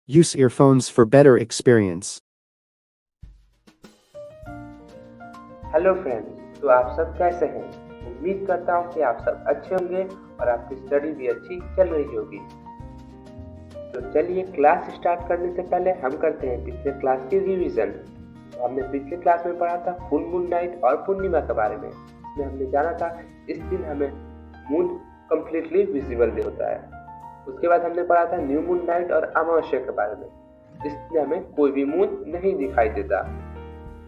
Use earphones for better experience. Hello friends, तो आप सब कैसे हैं? उम्मीद करता हूँ कि आप सब अच्छे होंगे और आपकी स्टडी भी अच्छी चल रही होगी। तो चलिए क्लास स्टार्ट करने से पहले हम करते हैं पिछले क्लास की रिवीजन। तो हमने पिछले क्लास में पढ़ा था फुल मून नाइट और पूर्णिमा के बारे में। इसमें हमने जाना था इस दिन हमें मून कम्प्लीटली विजिबल होता है। उसके बाद हमने पढ़ा था न्यू मून नाइट और अमावस्या के बारे में। इसमें हमें कोई भी मून नहीं दिखाई देता।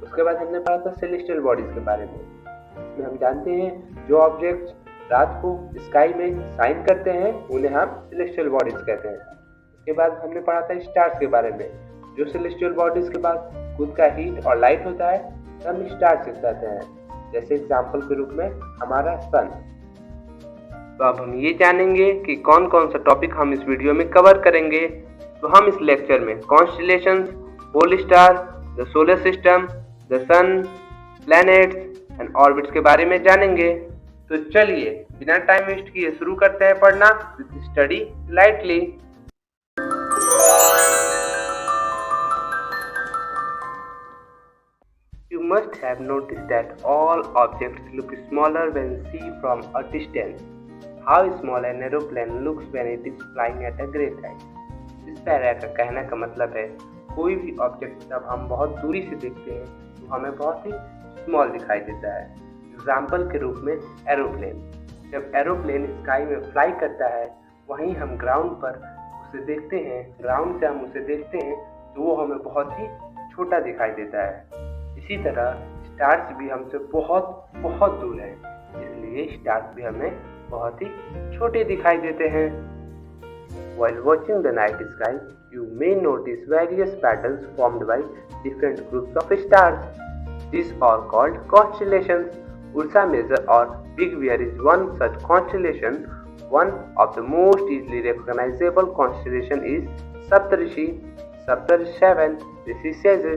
उसके बाद हमने पढ़ा था सेलेस्टियल बॉडीज के बारे में। इसमें हम जानते हैं जो ऑब्जेक्ट्स रात को स्काई में शाइन करते हैं उन्हें हम सेलेस्टियल बॉडीज कहते हैं। उसके बाद हमने पढ़ा था स्टार्स के बारे में। जो सेलेस्टियल बॉडीज के पास खुद का हीट और लाइट होता है तो हम स्टार्स कहते हैं। जैसे एग्जाम्पल के रूप में हमारा सन। तो अब हम ये जानेंगे कि कौन कौन सा टॉपिक हम इस वीडियो में कवर करेंगे। तो हम इस लेक्चर में constellations, pole star, the solar system, the sun, planets and orbits के बारे में जानेंगे। तो चलिए बिना टाइम वेस्ट किए शुरू करते हैं पढ़ना with study lightly. You must have noticed that all objects look smaller when seen from a distance. How small an aeroplane looks when it is flying at a great height. इस para का कहने का मतलब है कोई भी object जब हम बहुत दूरी से देखते हैं तो हमें बहुत ही स्मॉल दिखाई देता है। एग्जाम्पल के रूप में एरोप्लेन। जब एरोप्लेन स्काई में फ्लाई करता है वहीं हम ग्राउंड पर उसे देखते हैं, ग्राउंड से हम उसे देखते हैं तो वो हमें बहुत ही छोटा दिखाई देता है। इसी तरह स्टार्स भी हमसे बहुत बहुत दूर हैं, इसलिए स्टार्स भी हमें बहुत ही छोटे दिखाई देते हैं। While watching the night sky, you may notice various patterns formed by different groups of stars. These are called constellations. Ursa Major or Big Bear is one such constellation. One of the most easily recognizable constellation is Saptarishi. Saptarishi 7. Rishi says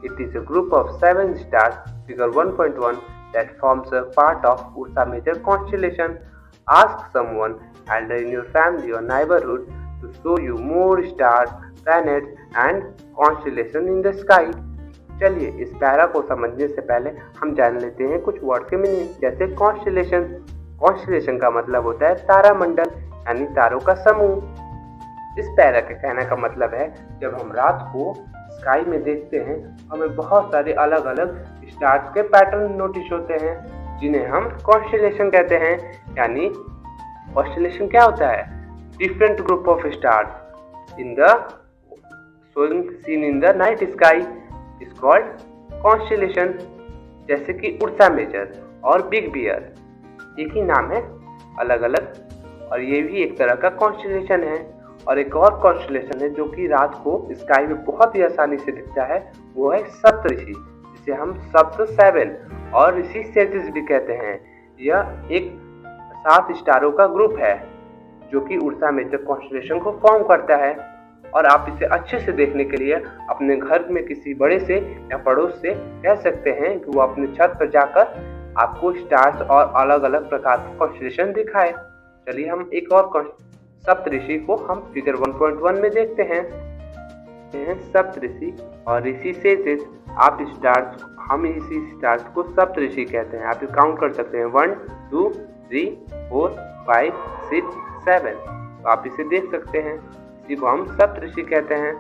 it is a group of 7 stars, figure 1.1, that forms a part of Ursa Major constellation. Ask someone elder in your family or neighborhood to show you more stars, planets and constellations in the sky. चलिए इस para को समझने से पहले हम जान लेते हैं कुछ वर्ड के मीनिंग। जैसे कॉन्स्टेलेशन। कॉन्स्टेलेशन का मतलब होता है तारामंडल यानी तारों का समूह। इस पैरा के कहने का मतलब है जब हम रात को स्काई में देखते हैं हमें बहुत सारे अलग अलग स्टार्स के पैटर्न नोटिस होते हैं जिन्हें हम कॉन्स्टेलेशन कहते हैं। यानी कॉन्स्टेलेशन क्या होता है? Different group of stars in the seen in the night sky is called constellation. जैसे कि उर्सा मेजर और बिग बियर, एक ही नाम है अलग अलग, और ये भी एक तरह का कॉन्स्टेलेशन है। और एक और कॉन्स्टेलेशन है जो कि रात को स्काई में बहुत ही आसानी से दिखता है, वो है सप्तऋषि, जिसे हम सप्त 7 और ऋषि सेजिस भी कहते हैं। यह एक 7 स्टारों का ग्रुप है जो कि उर्सा मेजर कॉन्स्टेलेशन को फॉर्म करता है। और आप इसे अच्छे से देखने के लिए अपने घर में किसी बड़े से या पड़ोस से कह सकते हैं कि वो अपने छत पर जाकर आपको स्टार्स और अलग अलग प्रकार के कॉन्स्टेलेशन दिखाए। चलिए हम एक और सप्तऋषि को हम फिगर 1.1 में देखते हैं। सप्तऋषि और ऋषि सेजिस। आप स्टार्स, हम इसी स्टार्स को सप्तऋषि कहते हैं। आप काउंट कर सकते हैं 1 2 3 4 5 6 7। तो आप इसे देख सकते हैं, इसी को हम सप्तऋषि कहते हैं।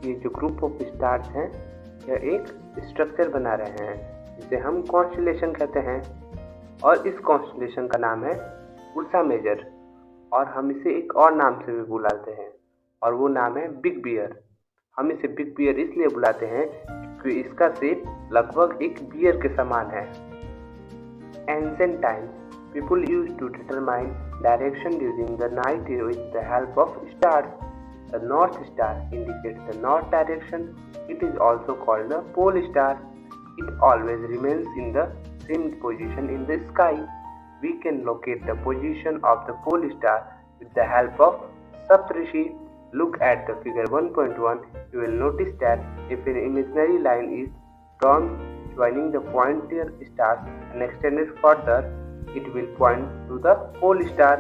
कि जो ग्रुप ऑफ स्टार्स हैं यह एक स्ट्रक्चर बना रहे हैं जिसे हम कॉन्स्टेलेशन कहते हैं। और इस कॉन्स्टेलेशन का नाम है उर्सा मेजर, और हम इसे एक और नाम से भी बुलाते हैं और वो नाम है बिग बियर। हम इसे बिग बियर इसलिए बुलाते हैं क्योंकि इसका शेप लगभग एक बियर के समान है। Ancient times people used to determine direction during the night with the help of stars. The North Star indicates the north direction. It is also called the pole star. It always remains in the same position in the sky. We can locate the position of the pole star with the help of Saptarishi. Look at the figure 1.1. You will notice that if an imaginary line is drawn joining the pointer stars and extended further, it will point to the pole star.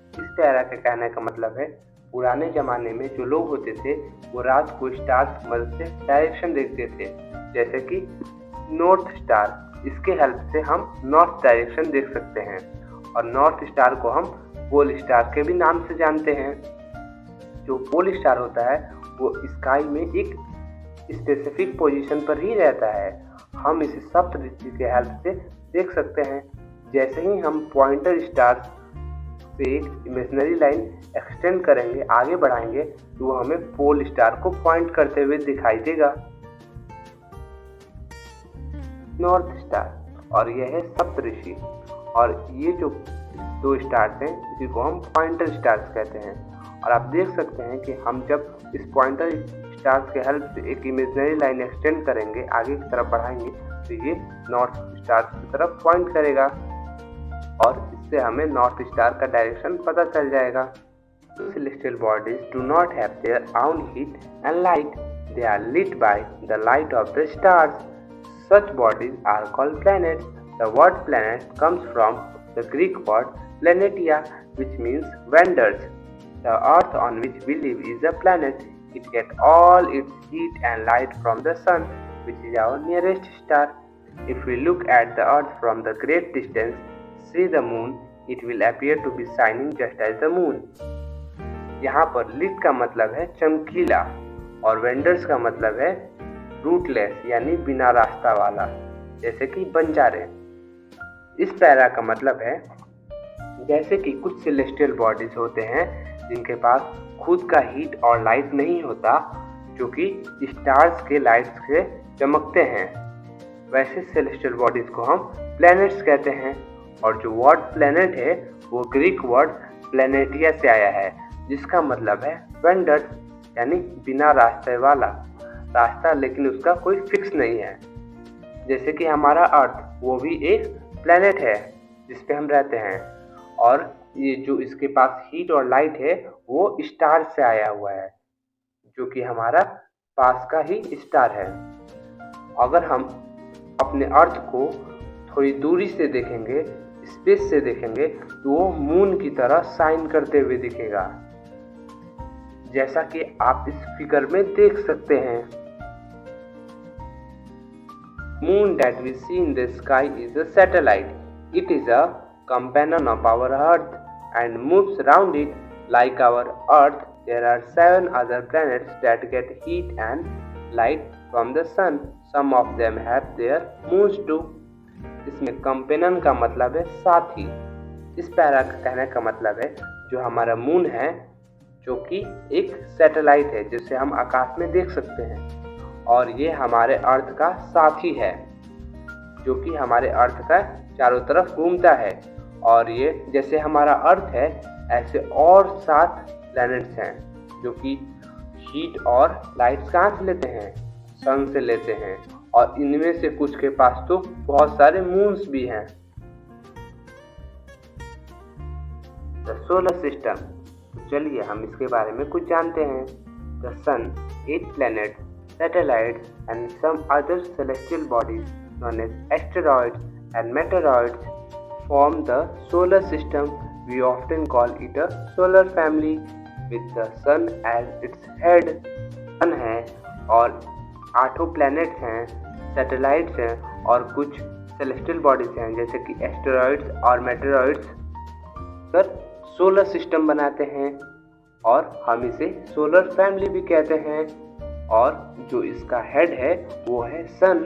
इस para के कहने का मतलब है पुराने जमाने में जो लोग होते थे वो रात को स्टार्स की मदद से डायरेक्शन देखते थे, जैसे कि नॉर्थ स्टार। इसके हेल्प से हम नॉर्थ डायरेक्शन देख सकते हैं और नॉर्थ स्टार को हम पोल स्टार के भी नाम से जानते हैं। जो पोल स्टार होता है वो स्काई में एक स्पेसिफिक पोजीशन पर ही रहता है। हम इसे सप्तऋषि के हेल्प से देख सकते हैं। जैसे ही हम पॉइंटर स्टार से एक इमेजिनरी लाइन एक्सटेंड करेंगे, आगे बढ़ाएंगे, तो वो हमें पोल स्टार को पॉइंट करते हुए दिखाई देगा, नॉर्थ स्टार। और यह है सप्तऋषि। और ये जो दो स्टार्स हैं इसी को हम पॉइंटर स्टार्स कहते हैं। और आप देख सकते हैं कि हम जब इस पॉइंटर स्टार्स के हेल्प से एक इमेजिनरी लाइन एक्सटेंड करेंगे, आगे की तरफ बढ़ाएंगे, तो ये नॉर्थ स्टार की तरफ पॉइंट करेगा और इससे हमें नॉर्थ स्टार का डायरेक्शन पता चल जाएगा। Celestial bodies do not have their own heat and light. They are lit by the light of the stars. Such bodies are called planets. The word planet comes from the Greek word planetia, which means wonders. The earth on which we live is a planet. It gets all its heat and light from the sun, which is our nearest star. If we look at the earth from the great distance, see the moon, it will appear to be shining just as the moon. यहाँ पर lit का मतलब है चमकीला और vendors का मतलब है रूटलेस यानी बिना रास्ता वाला, जैसे कि बंजारे। इस पैरा का मतलब है जैसे कि कुछ सेलेस्टियल बॉडीज होते हैं जिनके पास खुद का हीट और लाइट नहीं होता, जो कि स्टार्स के लाइट्स से चमकते हैं, वैसे सेलेस्टियल बॉडीज को हम प्लैनेट्स कहते हैं। और जो वर्ड प्लैनेट है वो ग्रीक वर्ड प्लैनेटिया से आया है, जिसका मतलब है वेंडर्स यानी बिना रास्ते वाला, रास्ता लेकिन उसका कोई फिक्स नहीं है। जैसे कि हमारा अर्थ, वो भी एक प्लेनेट है जिस पे हम रहते हैं, और ये जो इसके पास हीट और लाइट है वो स्टार से आया हुआ है, जो कि हमारा पास का ही स्टार है। अगर हम अपने अर्थ को थोड़ी दूरी से देखेंगे, स्पेस से देखेंगे, तो वो मून की तरह शाइन करते हुए दिखेगा, जैसा कि आप इस फिगर में देख सकते हैं। Moon that we see in the sky is a satellite. It is a companion of our Earth and moves around it. Like our Earth, there are 7 other planets that get heat and light from the sun. Some of them have their moons too. इसमें companion का मतलब है साथी। इस para का कहने का मतलब है जो हमारा मून है, जो कि एक सैटेलाइट है जिसे हम आकाश में देख सकते हैं, और ये हमारे अर्थ का साथी है जो कि हमारे अर्थ का चारों तरफ घूमता है। और ये जैसे हमारा अर्थ है ऐसे और 7 प्लैनेट्स हैं जो कि हीट और लाइट्स कहाँ से लेते हैं, सन से लेते हैं, और इनमें से कुछ के पास तो बहुत सारे मून्स भी हैं। द सोलर सिस्टम, चलिए हम इसके बारे में कुछ जानते हैं। The sun, 8 planets, satellites and some other celestial bodies known as asteroids and meteoroids form the solar system. We often call it a solar family with the sun as its head. सन है और 8 planets हैं, satellites हैं और कुछ celestial bodies हैं जैसे कि asteroids और मेटेरॉइड्स कर सोलर सिस्टम बनाते हैं, और हम इसे सोलर फैमिली भी कहते हैं। और जो इसका हेड है वो है सन।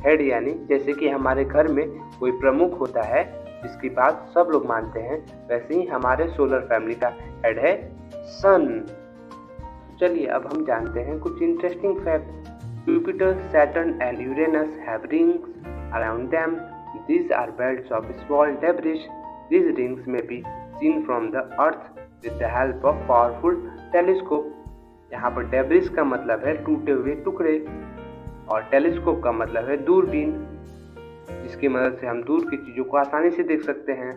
हेड यानी जैसे कि हमारे घर में कोई प्रमुख होता है जिसकी बात सब लोग मानते हैं, वैसे ही हमारे सोलर फैमिली का हेड है सन। चलिए अब हम जानते हैं कुछ interesting fact. Jupiter, Saturn and Uranus have rings around them. These are belts of small debris. These rings may be seen from the Earth with the help of powerful telescope. यहाँ पर debris का मतलब है टूटे हुए टुकड़े, और telescope का मतलब है दूरबीन, जिसकी मदद से हम दूर की चीज़ों को आसानी से देख सकते हैं।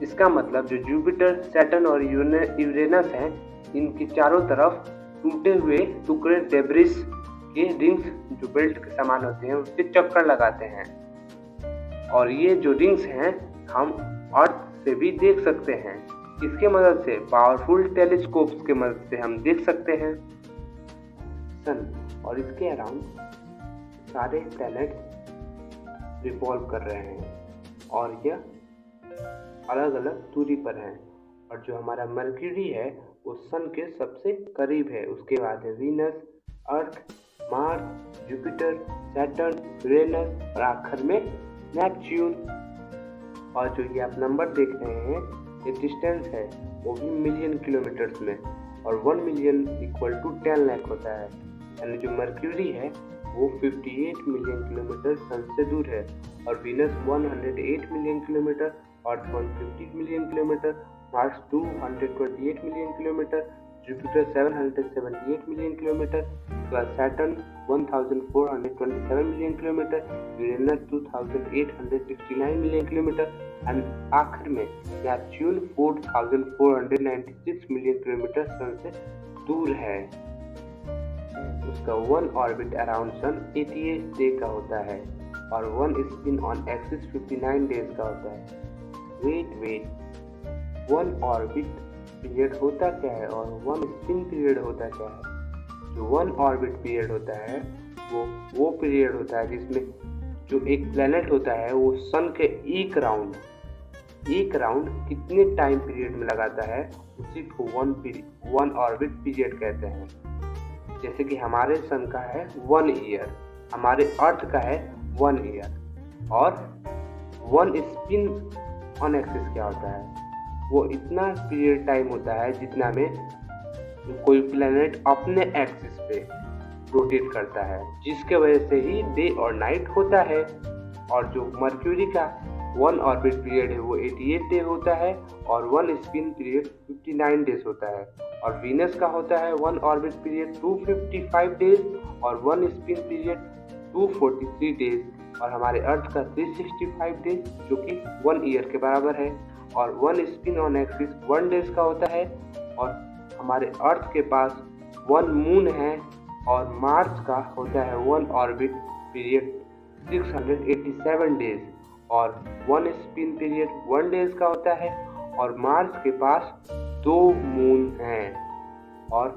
इसका मतलब जो जुपिटर, सैटर्न और यूरेनस हैं, इनकी चारों तरफ टूटे हुए टुकड़े डेब्रिस के रिंग्स जो बेल्ट के समान होते हैं उसके चक्कर लगाते हैं, और ये जो रिंग्स हैं हम अर्थ से भी देख सकते हैं। इसके मदद से पावरफुल टेलीस्कोप्स के मदद से हम देख सकते हैं सन और इसके अराउंड सारे प्लैनेट्स रिवॉल्व कर रहे हैं और यह अलग अलग दूरी पर हैं। और जो हमारा मर्क्यूरी है वो सन के सबसे करीब है। उसके बाद है वीनस, अर्थ, मार्स, जुपिटर, सैटर्न, यूरेनस और आखिर में नेपच्यून। और जो ये आप नंबर देख रहे हैं, ये डिस्टेंस है वो भी मिलियन किलोमीटर्स में, और 1 मिलियन इक्वल टू 10 लाख होता है। यानी जो मर्क्यूरी है वो 58 मिलियन किलोमीटर सन से दूर है, और Venus 108 million kilometre, earth 150 million kilometre, Mars 228 million kilometre, Jupiter 778 million kilometre, Saturn 1427 million kilometre, Uranus 2869 million kilometre and आखिर में नेपच्यून 4496 मिलियन किलोमीटर सन से दूर है। उसका 1 ऑर्बिट अराउंड सन 88 डे का होता है और 1 स्पिन ऑन एक्सिस 59 डेज का होता है। वेट 1 ऑर्बिट पीरियड होता क्या है और 1 स्पिन पीरियड होता क्या है? जो 1 ऑर्बिट पीरियड होता है वो पीरियड होता है जिसमें जो एक प्लेनेट होता है वो सन के एक राउंड कितने टाइम पीरियड में लगाता है, उसी को 1 ऑर्बिट पीरियड कहते हैं। जैसे कि हमारे सन का है 1 ईयर, हमारे अर्थ का है 1 ईयर, और 1 स्पिन ऑन एक्सिस क्या होता है? वो इतना पीरियड टाइम होता है जितना में कोई प्लेनेट अपने एक्सिस पे रोटेट करता है, जिसके वजह से ही डे और नाइट होता है। और जो मर्क्यूरी का 1 ऑर्बिट पीरियड है वो 88 डे होता है और 1 स्पिन पीरियड 59 डेज होता है। और वीनस का होता है 1 ऑर्बिट पीरियड 255 डेज और 1 स्पिन पीरियड 243 डेज, और हमारे अर्थ का 365 डेज जो कि 1 ईयर के बराबर है। और 1 स्पिन ऑन एक्सिस 1 डेज का होता है, और हमारे अर्थ के पास 1 मून है, और मार्स का होता है 1 ऑर्बिट पीरियड 687 डेज और 1 स्पिन पीरियड 1 डेज का होता है, और मार्स के पास 2 मून हैं। और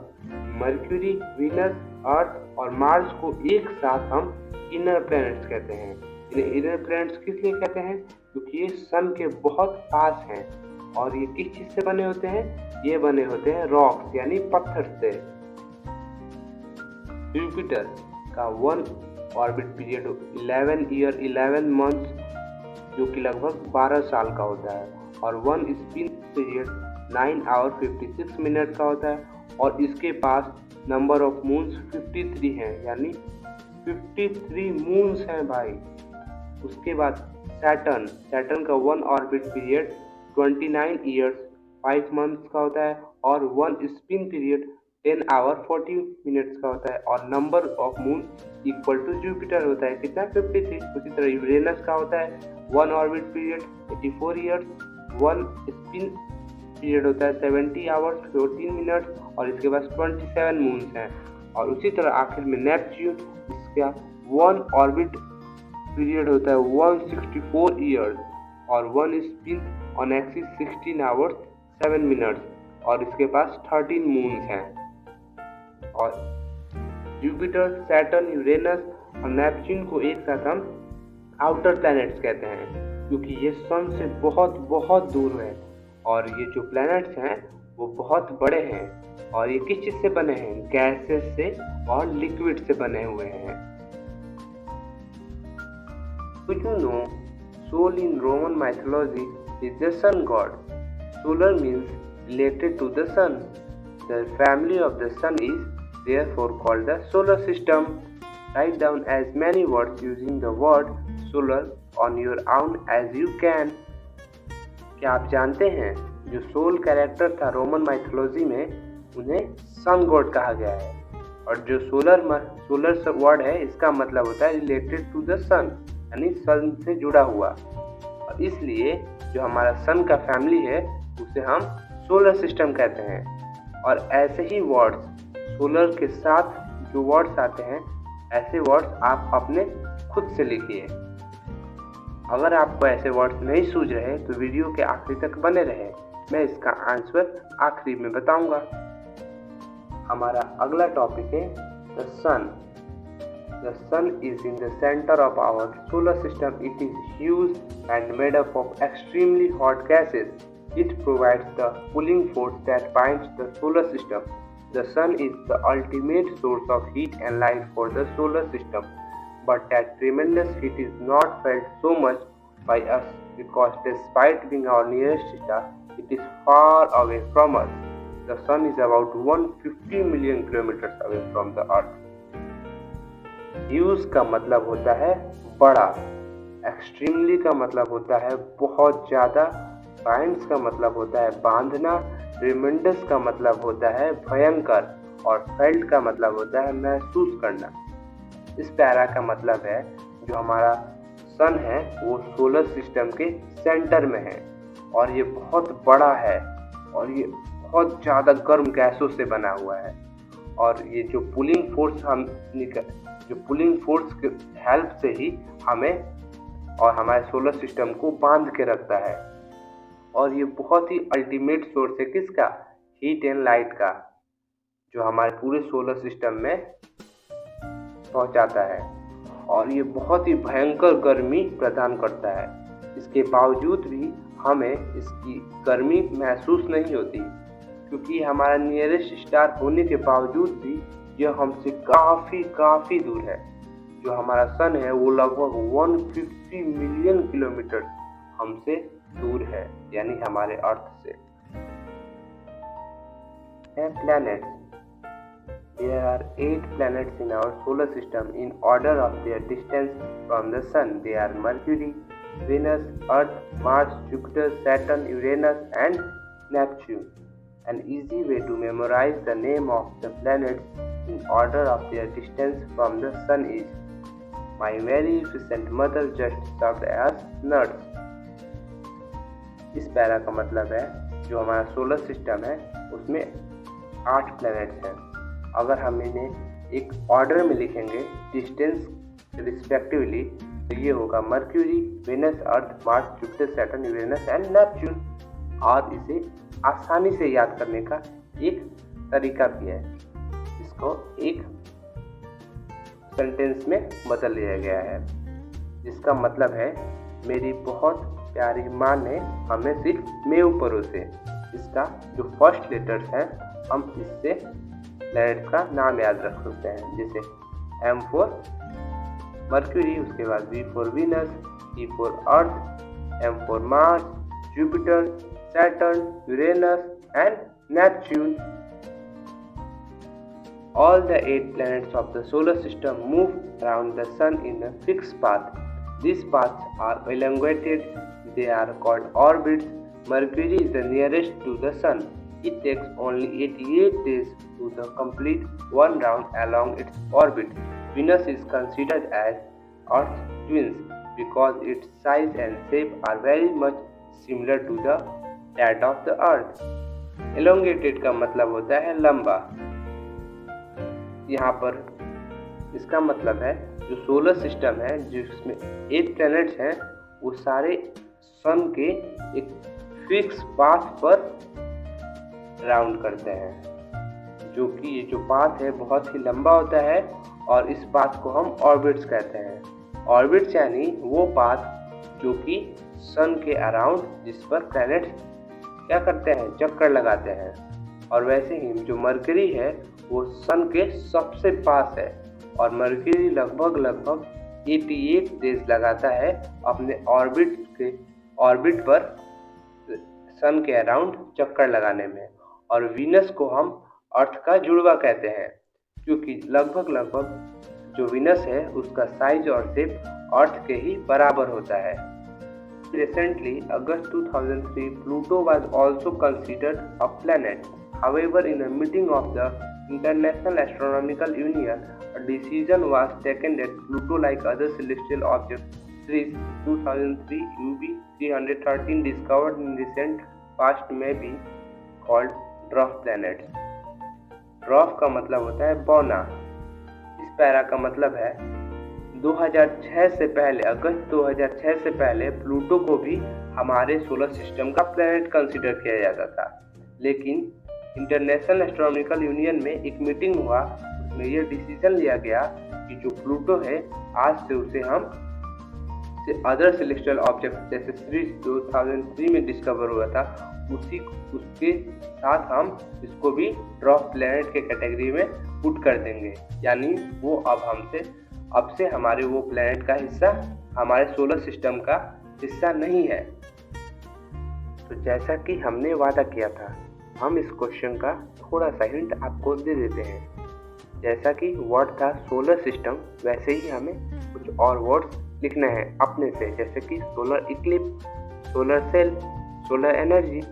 मर्क्यूरी, वीनस, अर्थ और मार्स को एक साथ हम इनर प्लैनेट्स कहते हैं। इन्हें इनर प्लैनेट्स किस लिए कहते हैं? क्योंकि ये सन के बहुत पास हैं। और ये किस चीज से बने होते हैं? ये बने होते हैं रॉक्स यानी पत्थर से। जुपिटर का 1 ऑर्बिट पीरियड 11 ईयर 11 मंथ्स जो कि लगभग 12 साल का होता है, और 1 स्पिन पीरियड 9 आवर 56 मिनट का होता है, और इसके पास नंबर ऑफ मून्स 53 हैं, यानी 53 मून्स हैं भाई। उसके बाद सैटर्न का 1 ऑर्बिट पीरियड 29 ईयर्स 5 मंथ्स का होता है, और 1 स्पिन पीरियड 10 आवर 40 मिनट्स का होता है, और number of moon equal to Jupiter होता है कितना? 53। उसी तरह यूरेनस का होता है 1 orbit period 84 years, 1 spin period होता है 70 आवर्स 14 मिनट्स, और इसके पास 27 मून्स हैं। और उसी तरह आखिर में नेपच्यून, इसका 1 ऑर्बिट पीरियड होता है 164 ईयर्स और 1 spin on axis 16 hours 7 minutes, और इसके पास 13 मून्स हैं। और जुपिटर, सैटर्न, यूरेनस और नेपच्यून को एक साथ हम आउटर प्लैनेट्स कहते हैं, क्योंकि ये सन से बहुत बहुत दूर है, और ये जो प्लैनेट्स हैं वो बहुत बड़े हैं। और ये किस चीज़ से बने हैं? गैसेस से और लिक्विड से बने हुए हैं। Do you know Sol in Roman mythology is the sun god? Solar means related to the sun. The family of the sun is therefore called the solar system. Write down as many words using the word solar on your own as you can. क्या आप जानते हैं जो soul character था Roman mythology में, उन्हें sun god कहा गया है, और जो सोलर वर्ड है इसका मतलब होता है रिलेटेड टू द सन, यानी सन से जुड़ा हुआ। और इसलिए जो हमारा सन का फैमिली है उसे हम सोलर सिस्टम कहते हैं। और ऐसे ही वर्ड्स सोलर के साथ जो वर्ड्स आते हैं, ऐसे वर्ड्स आप अपने खुद से लिखिए। अगर आपको ऐसे वर्ड्स नहीं सूझ रहे तो वीडियो के आखिरी तक बने रहे, मैं इसका आंसर आखिरी में बताऊंगा। हमारा अगला टॉपिक है the sun. The sun is in the center of our solar system. It is huge and made up of extremely hot gases. It provides the pulling force that binds the solar system. The sun is the ultimate source of heat and light for the solar system. But that tremendous heat is not felt so much by us because despite being our nearest star, it is far away from us. The sun is about 150 million kilometers away from the earth. Huge का मतलब होता है बड़ा, extremely का मतलब होता है बहुत ज़्यादा, बाइंड्स का मतलब होता है बांधना, ट्रेमेंडस का मतलब होता है भयंकर और फेल्ट का मतलब होता है महसूस करना। इस पैरा का मतलब है जो हमारा सन है वो सोलर सिस्टम के सेंटर में है और ये बहुत बड़ा है और ये बहुत ज़्यादा गर्म गैसों से बना हुआ है और ये जो पुलिंग फोर्स के हेल्प से ही हमें और हमारे सोलर सिस्टम को बांध के रखता है और ये बहुत ही अल्टीमेट सोर्स है किसका, हीट एंड लाइट का, जो हमारे पूरे सोलर सिस्टम में पहुंचाता है और ये बहुत ही भयंकर गर्मी प्रदान करता है। इसके बावजूद भी हमें इसकी गर्मी महसूस नहीं होती क्योंकि हमारा नियरेस्ट स्टार होने के बावजूद भी यह हमसे काफ़ी दूर है। जो हमारा सन है वो लगभग 150 मिलियन किलोमीटर हमसे दूर है, यानी हमारे अर्थ से। Planets. There are 8 planets in our solar system in order of their distance from the sun. They are Mercury, Venus, Earth, Mars, Jupiter, Saturn, Uranus and Neptune. An easy way to memorize the name of the planets in order of their distance from the sun is, my very efficient mother just served as nurse. इस para का मतलब है जो हमारा solar system है उसमें 8 planets हैं। अगर हम इन्हें एक ऑर्डर में लिखेंगे डिस्टेंस रिस्पेक्टिवली तो ये होगा Mercury, Venus, Earth, Mars, Jupiter, Saturn, Uranus and Neptune. और इसे आसानी से याद करने का एक तरीका भी है, इसको एक सेंटेंस में बदल दिया गया है जिसका मतलब है मेरी बहुत प्यारी माँ ने हमें सिर्फ मेव परोसे। इसका जो फर्स्ट लेटर्स हैं हम इससे प्लैनेट का नाम याद रख सकते हैं, जैसे M फॉर मर्क्यूरी, उसके बाद V for Venus, E for earth, M for Mars, Jupiter, Saturn, Uranus and Neptune. All the 8 planets of the solar system move around the sun in a fixed path. These paths are elongated. They are called orbits. Mercury is the nearest to the sun. It takes only 88 days to complete one round along its orbit. Venus is considered as Earth's twins because its size and shape are very much similar to that of the Earth. Elongated का मतलब होता है लंबा। यहाँ पर इसका मतलब है जो सोलर सिस्टम है जिसमें 8 प्लैनेट्स हैं वो सारे सन के एक फिक्स पाथ पर राउंड करते हैं, जो कि ये जो पाथ है बहुत ही लंबा होता है और इस पाथ को हम ऑर्बिट्स कहते हैं। ऑर्बिट्स यानी वो पाथ जो कि सन के अराउंड जिस पर प्लैनेट्स क्या करते हैं, चक्कर लगाते हैं। और वैसे ही जो मरकरी है वो सन के सबसे पास है और मरकरी लगभग 88 डेज लगाता है अपने ऑर्बिट पर सन के अराउंड चक्कर लगाने में। और वीनस को हम अर्थ का जुड़वा कहते हैं क्योंकि लगभग जो वीनस है उसका साइज और शेप अर्थ के ही बराबर होता है। Recently, August 2003, Pluto was also considered a planet. However, in a meeting of the International Astronomical Union, a decision was taken that Pluto, like other celestial objects, 2003 UV 313 discovered in recent past, may be called dwarf planets. Dwarf का मतलब होता है बौना। इस para का मतलब है 2006 से पहले, अगस्त 2006 से पहले प्लूटो को भी हमारे सोलर सिस्टम का प्लैनेट कंसिडर किया जाता था। लेकिन इंटरनेशनल एस्ट्रोनॉमिकल यूनियन में एक मीटिंग हुआ, उसमें यह डिसीजन लिया गया कि जो प्लूटो है आज से उसे हम अदर सेलेस्टियल ऑब्जेक्ट जैसे सीरीज 2003 में डिस्कवर हुआ था उसके साथ हम इसको भी ड्रॉप प्लैनेट के कैटेगरी में पुट कर देंगे, यानी वो अब से हमारे वो प्लैनेट का हिस्सा हमारे सोलर सिस्टम का हिस्सा नहीं है। तो जैसा कि हमने वादा किया था, हम इस क्वेश्चन का थोड़ा सा हिंट आपको दे देते हैं। जैसा कि वर्ड था सोलर सिस्टम, वैसे ही हमें कुछ और वर्ड्स लिखना है अपने से, जैसे कि solar eclipse, solar cell, solar energy.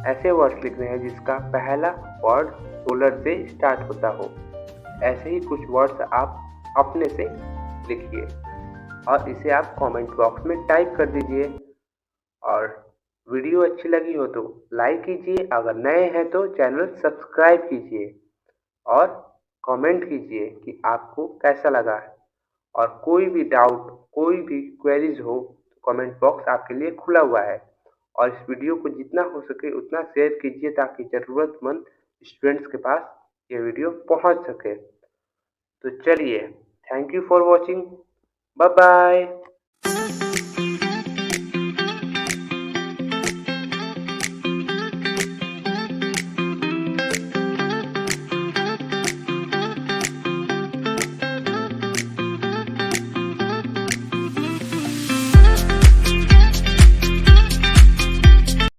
ऐसे वर्ड्स लिखने हैं जिसका पहला वर्ड सोलर से स्टार्ट होता हो। ऐसे ही कुछ वर्ड्स आप अपने से लिखिए और इसे आप कमेंट बॉक्स में टाइप कर दीजिए। और वीडियो अच्छी लगी हो तो लाइक कीजिए, अगर नए हैं तो चैनल सब्सक्राइब कीजिए और कमेंट कीजिए कि आपको कैसा लगा है। और कोई भी डाउट, कोई भी क्वेरीज हो तो कमेंट बॉक्स आपके लिए खुला हुआ है। और इस वीडियो को जितना हो सके उतना शेयर कीजिए ताकि ज़रूरतमंद स्टूडेंट्स के पास ये वीडियो पहुंच सके। तो चलिए, thank you for watching, bye bye.